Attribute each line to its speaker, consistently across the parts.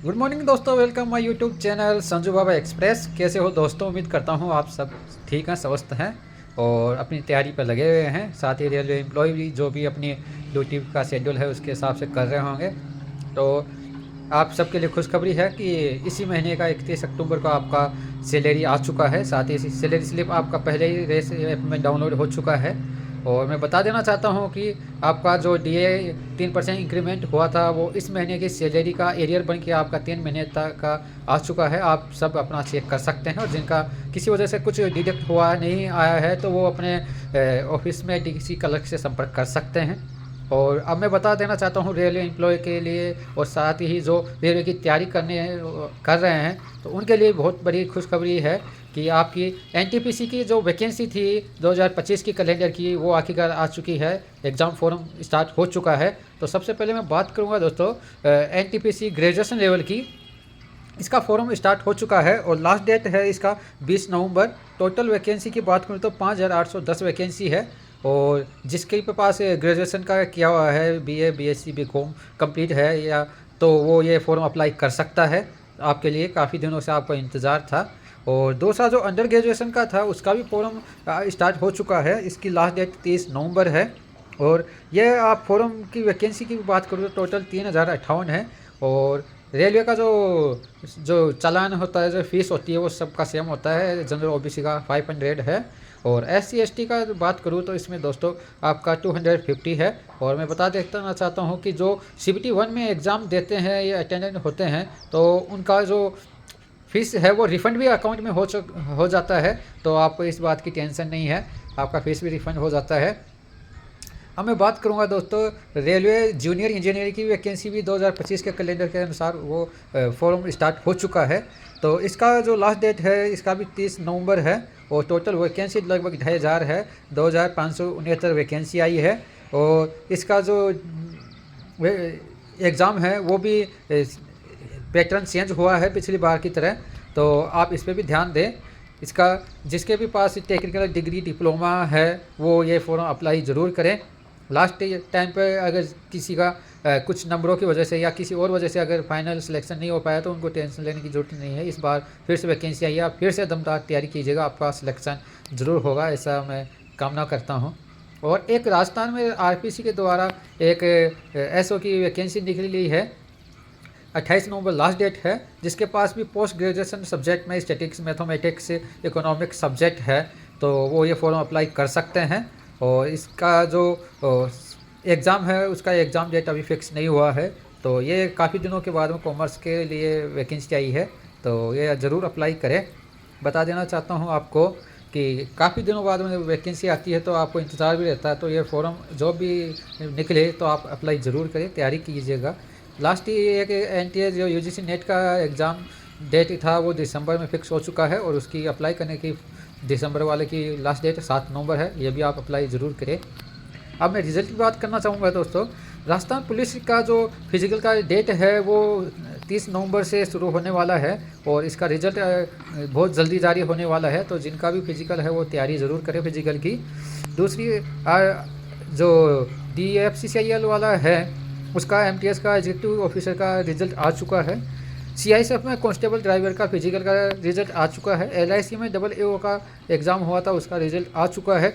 Speaker 1: Good morning दोस्तों, welcome my YouTube channel Sanju Baba express. कैसे हो दोस्तों? उम्मीद करता हूँ आप सब ठीक हैं, स्वस्थ हैं और अपनी तैयारी पर लगे हुए हैं। साथ ही रेलवे एम्प्लॉय भी जो भी अपनी ड्यूटी का शेड्यूल है उसके हिसाब से कर रहे होंगे। तो आप सबके लिए खुशखबरी है कि इसी महीने का 31 अक्टूबर को आपका सैलरी आ चुका है। साथ ही सैलरी स्लिप आपका पहले ही रेस ऐप में डाउनलोड हो चुका है। और मैं बता देना चाहता हूँ कि आपका जो DA 3% इंक्रीमेंट हुआ था वो इस महीने की सैलरी का एरियर बन के आपका 3 महीने तक का आ चुका है। आप सब अपना चेक कर सकते हैं और जिनका किसी वजह से कुछ डिडक्ट हुआ नहीं आया है तो वो अपने ऑफिस में DC क्लर्क से संपर्क कर सकते हैं। और अब मैं बता देना चाहता हूँ रेलवे एम्प्लॉय के लिए और साथ ही जो रेलवे की तैयारी कर रहे हैं तो उनके लिए बहुत बड़ी खुशखबरी है कि आपकी NTPC की जो वैकेंसी थी 2025 की कैलेंडर की वो आखिरकार आ चुकी है। एग्ज़ाम फॉर्म स्टार्ट हो चुका है। तो सबसे पहले मैं बात करूँगा दोस्तों NTPC ग्रेजुएशन लेवल की। इसका फॉर्म स्टार्ट हो चुका है और लास्ट डेट है इसका 20 नवंबर। टोटल वैकेंसी की बात करूँ तो 5810 वैकेंसी है। और जिसके पास ग्रेजुएशन का किया हुआ है BA BSc BCom कंप्लीट है या तो वो ये फॉर्म अप्लाई कर सकता है। आपके लिए काफ़ी दिनों से आपका इंतज़ार था। और दूसरा जो अंडर ग्रेजुएशन का था उसका भी फॉर्म स्टार्ट हो चुका है। इसकी लास्ट डेट 30 नवंबर है। और यह आप फॉर्म की वैकेंसी की बात करूँ तो टोटल 3058 है। और रेलवे का जो चालान होता है, जो फीस होती है वो सबका सेम होता है। जनरल OBC का 500 है और SC ST का बात करूँ तो इसमें दोस्तों आपका 250 है। और मैं बता देना चाहता हूँ कि जो CBT 1 में एग्ज़ाम देते हैं या अटेंडेंट होते हैं तो उनका जो फीस है वो रिफ़ंड भी अकाउंट में हो जाता है। तो आपको इस बात की टेंशन नहीं है, आपका फीस भी रिफ़ंड हो जाता है। अब मैं बात करूंगा दोस्तों रेलवे जूनियर इंजीनियरिंग की वैकेंसी भी 2025 के कैलेंडर के अनुसार वो फॉर्म स्टार्ट हो चुका है। तो इसका जो लास्ट डेट है इसका भी 30 नवंबर है। और टोटल वैकेंसी लगभग 2500 है। 2569 वैकेंसी आई है। और इसका जो एग्ज़ाम है वो भी पैटर्न चेंज हुआ है पिछली बार की तरह। तो आप इस पर भी ध्यान दें। इसका जिसके भी पास टेक्निकल डिग्री डिप्लोमा है वो ये फॉर्म अप्लाई ज़रूर करें। लास्ट टाइम पे अगर किसी का कुछ नंबरों की वजह से या किसी और वजह से अगर फाइनल सिलेक्शन नहीं हो पाया तो उनको टेंशन लेने की ज़रूरत नहीं है। इस बार फिर से वैकेंसी आई है, आप फिर से दमदार तैयारी कीजिएगा, आपका सिलेक्शन ज़रूर होगा, ऐसा मैं कामना करता हूँ। और एक राजस्थान में RPC के द्वारा एक SO की वैकेंसी निकली है। 28 नवंबर लास्ट डेट है। जिसके पास भी पोस्ट ग्रेजुएशन सब्जेक्ट में स्टैटिक्स, मैथमेटिक्स, इकोनॉमिक्स सब्जेक्ट है तो वो ये फॉर्म अप्लाई कर सकते हैं। और इसका जो एग्ज़ाम है उसका एग्ज़ाम डेट अभी फिक्स नहीं हुआ है। तो ये काफ़ी दिनों के बाद में कॉमर्स के लिए वैकेंसी आई है तो ये ज़रूर अप्लाई करें। बता देना चाहता हूँ आपको कि काफ़ी दिनों बाद में वैकेंसी आती है तो आपको इंतज़ार भी रहता है। तो ये फॉर्म जो भी निकले तो आप अप्लाई ज़रूर करें, तैयारी कीजिएगा। लास्ट ही एक NTA जो UGC नेट का एग्ज़ाम डेट था वो दिसंबर में फिक्स हो चुका है और उसकी अप्लाई करने की दिसंबर वाले की लास्ट डेट 7 नवंबर है। ये भी आप अप्लाई ज़रूर करें। अब मैं रिज़ल्ट की बात करना चाहूँगा दोस्तों। राजस्थान पुलिस का जो फिजिकल का डेट है वो 30 नवंबर से शुरू होने वाला है और इसका रिज़ल्ट बहुत जल्दी जारी होने वाला है। तो जिनका भी फिजिकल है वो तैयारी ज़रूर करें फिजिकल की। दूसरी जो DFCCIL वाला है उसका MTS का एग्जीक्यूटिव ऑफिसर का रिज़ल्ट आ चुका है। CISF में कांस्टेबल ड्राइवर का फिजिकल का रिज़ल्ट आ चुका है। LIC में AAO का एग्ज़ाम हुआ था उसका रिज़ल्ट आ चुका है।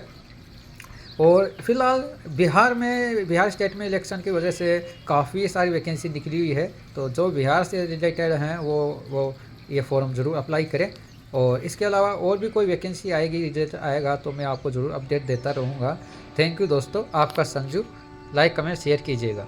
Speaker 1: और फिलहाल बिहार स्टेट में इलेक्शन की वजह से काफ़ी सारी वैकेंसी निकली हुई है। तो जो बिहार से रिलेटेड हैं वो ये फॉर्म ज़रूर अप्लाई करें। और इसके अलावा और भी कोई वैकेंसी आएगी, रिजल्ट आएगा तो मैं आपको ज़रूर अपडेट देता रहूँगा। थैंक यू दोस्तों, आपका संजू। लाइक कमेंट शेयर कीजिएगा।